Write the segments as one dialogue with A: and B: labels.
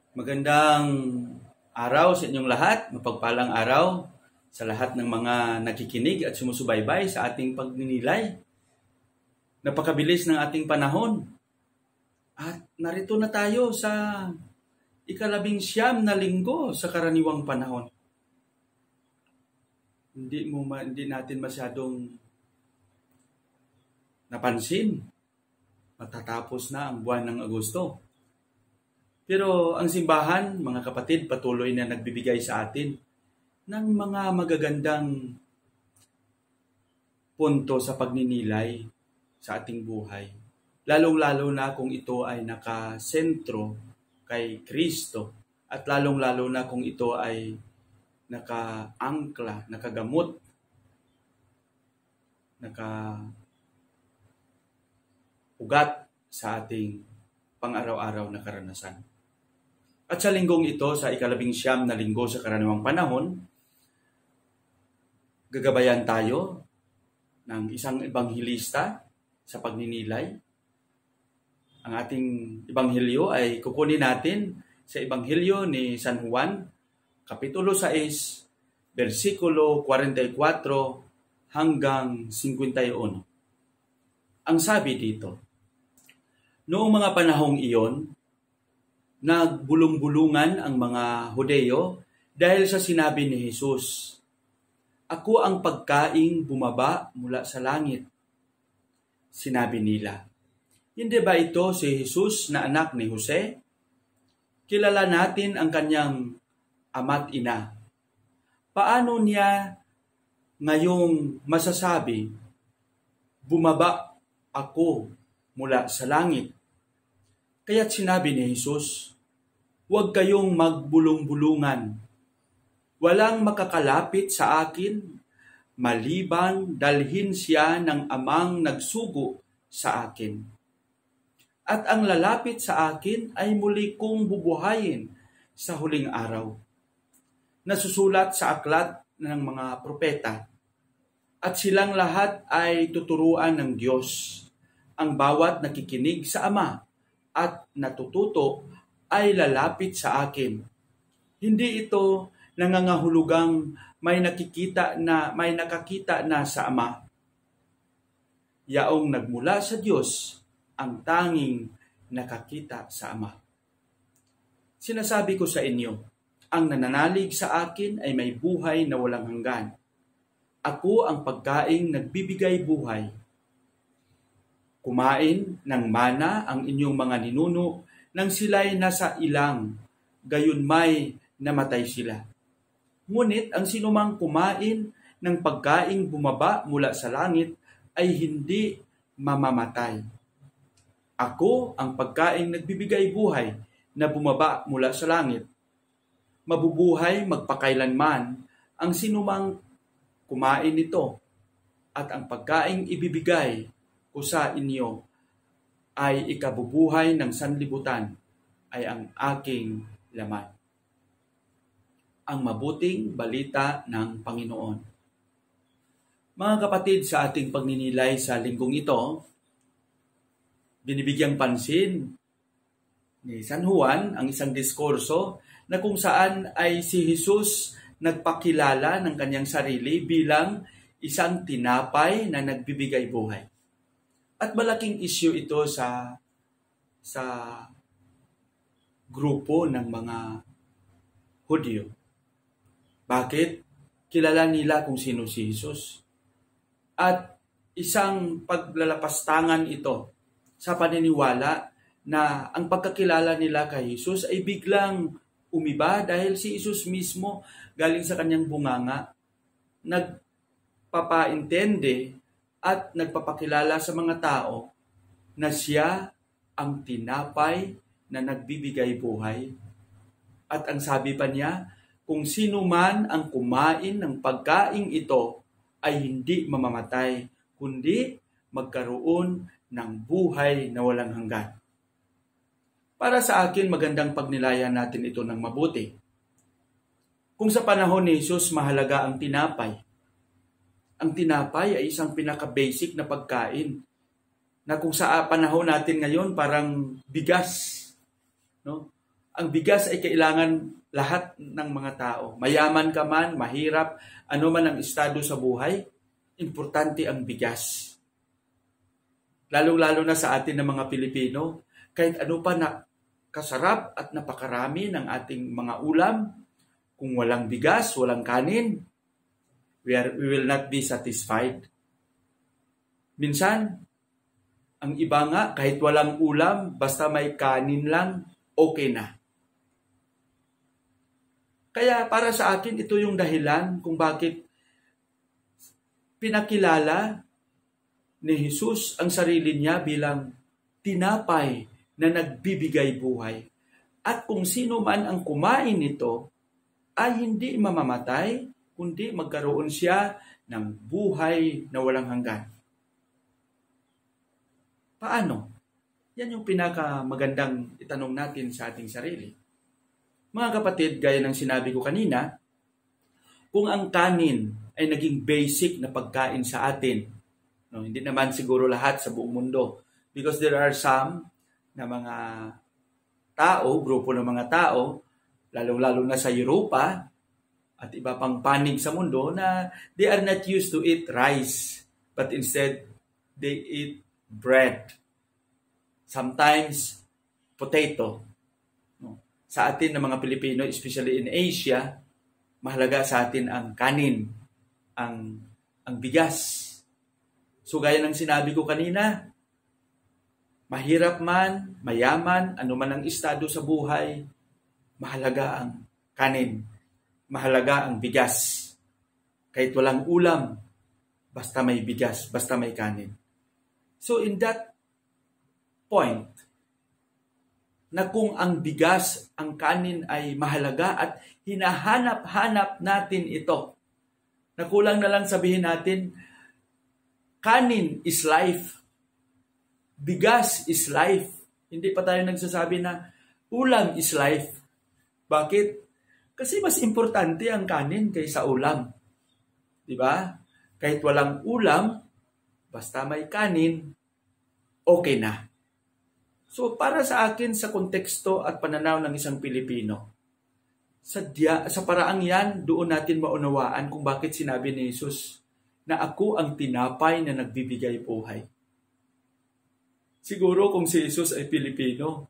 A: Magandang araw sa inyong lahat, mapagpalang araw sa lahat ng mga nakikinig at sumusubaybay sa ating pagninilay. Napakabilis ng ating panahon at narito na tayo sa 19 na linggo sa karaniwang panahon. Hindi natin masyadong napansin, matatapos na ang buwan ng Agosto. Pero ang simbahan, mga kapatid, patuloy na nagbibigay sa atin ng mga magagandang punto sa pagninilay sa ating buhay. Lalong-lalo na kung ito ay nakasentro kay Kristo at lalong-lalo na kung ito ay nakaangkla, nakagamot, nakaugat sa ating pang-araw-araw na karanasan. At sa linggong ito, sa 19 na linggo sa karaniwang panahon, gagabayan tayo ng isang ebanghilista sa pagninilay. Ang ating ebanghelyo ay kukunin natin sa ebanghelyo ni San Juan, Kapitulo 6, versikulo 44 hanggang 51. Ang sabi dito, noong mga panahong iyon, nagbulong-bulungan ang mga Hudeo dahil sa sinabi ni Jesus, "Ako ang pagkaing bumaba mula sa langit." Sinabi nila, "Hindi ba ito si Jesus na anak ni Jose? Kilala natin ang kanyang ama't ina. Paano niya ngayong masasabi, 'Bumaba ako mula sa langit'?" Kaya't sinabi ni Jesus, "Huwag kayong magbulong-bulungan. Walang makakalapit sa akin maliban dalhin siya ng amang nagsugo sa akin. At ang lalapit sa akin ay muli kong bubuhayin sa huling araw." Nasusulat sa aklat ng mga propeta. At silang lahat ay tuturuan ng Diyos. Ang bawat nakikinig sa Ama at natututo ay lalapit sa akin. Hindi ito nangangahulugang may nakakita na sa Ama. Yaong nagmula sa Diyos ang tanging nakakita sa Ama. Sinasabi ko sa inyo, ang nananalig sa akin ay may buhay na walang hanggan. Ako ang pagkaing nagbibigay buhay. Kumain ng mana ang inyong mga ninuno nang sila'y nasa ilang, gayon may namatay sila. Ngunit ang sinumang kumain ng pagkaing bumaba mula sa langit ay hindi mamamatay. Ako ang pagkaing nagbibigay buhay na bumaba mula sa langit. Mabubuhay magpakailanman ang sinumang kumain nito, at ang pagkaing ibibigay ko sa inyo ay ikabubuhay ng sanlibutan, ay ang aking laman. Ang mabuting balita ng Panginoon. Mga kapatid, sa ating pagninilay sa linggong ito, binibigyang pansin ni San Juan ang isang diskurso na kung saan ay si Jesus nagpakilala ng kanyang sarili bilang isang tinapay na nagbibigay buhay. At malaking issue ito sa grupo ng mga Hudyo. Bakit? Kilala nila kung sino si Jesus. At isang paglalapastangan ito sa paniniwala na ang pagkakilala nila kay Jesus ay biglang umiba dahil si Jesus mismo galing sa kanyang bunganga, nagpapaintende at nagpapakilala sa mga tao na siya ang tinapay na nagbibigay buhay. At ang sabi pa niya, kung sino man ang kumain ng pagkaing ito ay hindi mamamatay, kundi magkaroon ng buhay na walang hanggan. Para sa akin, magandang pagnilayan natin ito ng mabuti. Kung sa panahon ni Jesus mahalaga ang tinapay ay isang pinaka-basic na pagkain na kung sa panahon natin ngayon parang bigas, no? Ang bigas ay kailangan lahat ng mga tao. Mayaman ka man, mahirap, ano man ang estado sa buhay, importante ang bigas. Lalong-lalo na sa atin ng mga Pilipino, kahit ano pa na kasarap at napakarami ng ating mga ulam, kung walang bigas, walang kanin, we will not be satisfied. Minsan, ang iba nga, kahit walang ulam, basta may kanin lang, okay na. Kaya para sa akin, ito yung dahilan kung bakit pinakilala ni Jesus ang sarili niya bilang tinapay na nagbibigay buhay. At kung sino man ang kumain nito, ay hindi mamamatay, kundi magkaroon siya ng buhay na walang hanggan. Paano? Yan yung pinakamagandang itanong natin sa ating sarili. Mga kapatid, gaya ng sinabi ko kanina, kung ang kanin ay naging basic na pagkain sa atin, no, hindi naman siguro lahat sa buong mundo, because there are some na mga tao, grupo ng mga tao, lalong-lalo na sa Europa at iba pang panig sa mundo na they are not used to eat rice, but instead they eat bread. Sometimes potato. Sa atin ng mga Pilipino, especially in Asia, mahalaga sa atin ang kanin, ang bigas. So gaya ng sinabi ko kanina, mahirap man, mayaman, ano man ang estado sa buhay, mahalaga ang kanin, mahalaga ang bigas. Kahit walang ulam, basta may bigas, basta may kanin. So in that point, na kung ang bigas, ang kanin ay mahalaga at hinahanap-hanap natin ito. Nakulang na lang sabihin natin, kanin is life. Bigas is life. Hindi pa tayo nagsasabi na ulam is life. Bakit? Kasi mas importante ang kanin kaysa ulam. Diba? Kahit walang ulam, basta may kanin, okay na. So para sa akin, sa konteksto at pananaw ng isang Pilipino, sa paraang yan, doon natin maunawaan kung bakit sinabi ni Jesus na ako ang tinapay na nagbibigay buhay. Siguro kung si Jesus ay Pilipino,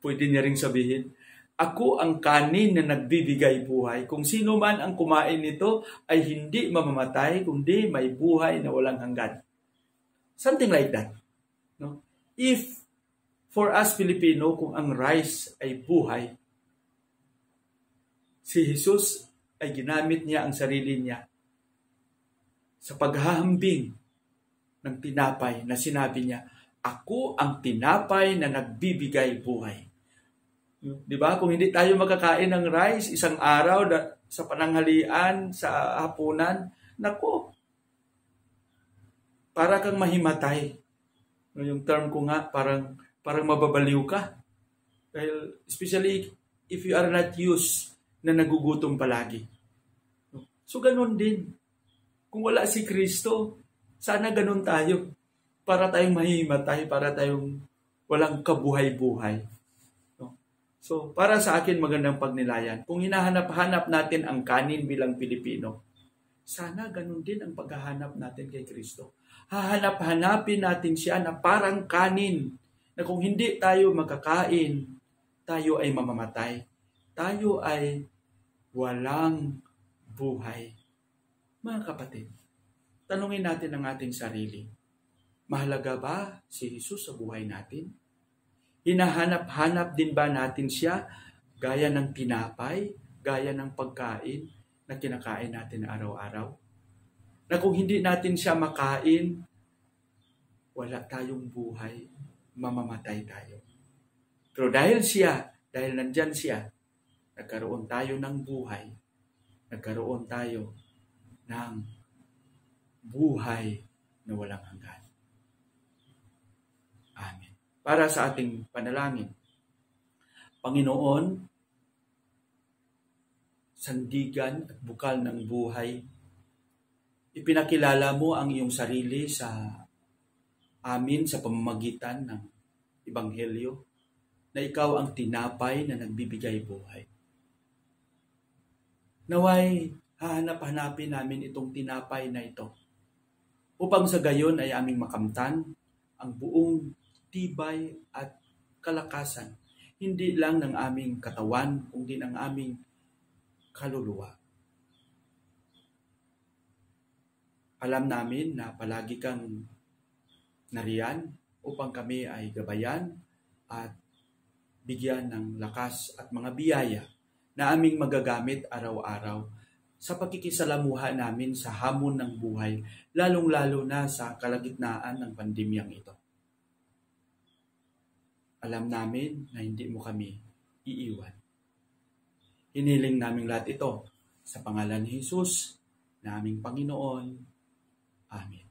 A: pwede niya ring sabihin, ako ang kanin na nagbibigay buhay. Kung sino man ang kumain nito ay hindi mamamatay, kundi may buhay na walang hanggan. Something like that. No? If for us Filipino, kung ang rice ay buhay, si Jesus ay ginamit niya ang sarili niya sa paghahambing ng tinapay na sinabi niya, ako ang tinapay na nagbibigay buhay. Di ba? Kung hindi tayo makakain ng rice isang araw sa pananghalian, sa hapunan, nako, para kang mahimatay. Yung term ko nga, parang mababaliw ka. Dahil, especially if you are not used na nagugutom palagi. So, ganun din. Kung wala si Kristo, sana ganun tayo. Para tayong mahimatay, para tayong walang kabuhay-buhay. So, para sa akin, magandang pagnilayan. Kung hinahanap-hanap natin ang kanin bilang Pilipino, sana ganun din ang paghahanap natin kay Kristo. Hahanap-hanapin natin siya na parang kanin, na kung hindi tayo makakain, tayo ay mamamatay. Tayo ay walang buhay. Mga kapatid, tanungin natin ang ating sarili. Mahalaga ba si Jesus sa buhay natin? Hinahanap-hanap din ba natin siya gaya ng tinapay, gaya ng pagkain na kinakain natin araw-araw? Na kung hindi natin siya makain, wala tayong buhay, mamamatay tayo. Pero dahil nandyan siya, nagkaroon tayo ng buhay, nagkaroon tayo ng buhay na walang hanggan. Amen. Para sa ating panalangin, Panginoon, sandigan at bukal ng buhay, ipinakilala mo ang iyong sarili sa amin sa pamamagitan ng Ebanghelyo. na ikaw ang tinapay na nagbibigay buhay. Naway, hahanap-hanapin namin itong tinapay na ito upang sa gayon ay aming makamtan ang buong tibay at kalakasan, hindi lang ng aming katawan, kundi ng aming kaluluwa. Alam namin na palagi kang nariyan upang kami ay gabayan at bigyan ng lakas at mga biyaya na aming magagamit araw-araw sa pakikisalamuha namin sa hamon ng buhay, lalong-lalo na sa kalagitnaan ng pandemyang ito. Alam namin na hindi mo kami iiwan. Hiniling namin lahat ito sa pangalan ni Jesus, na aming Panginoon. Amen.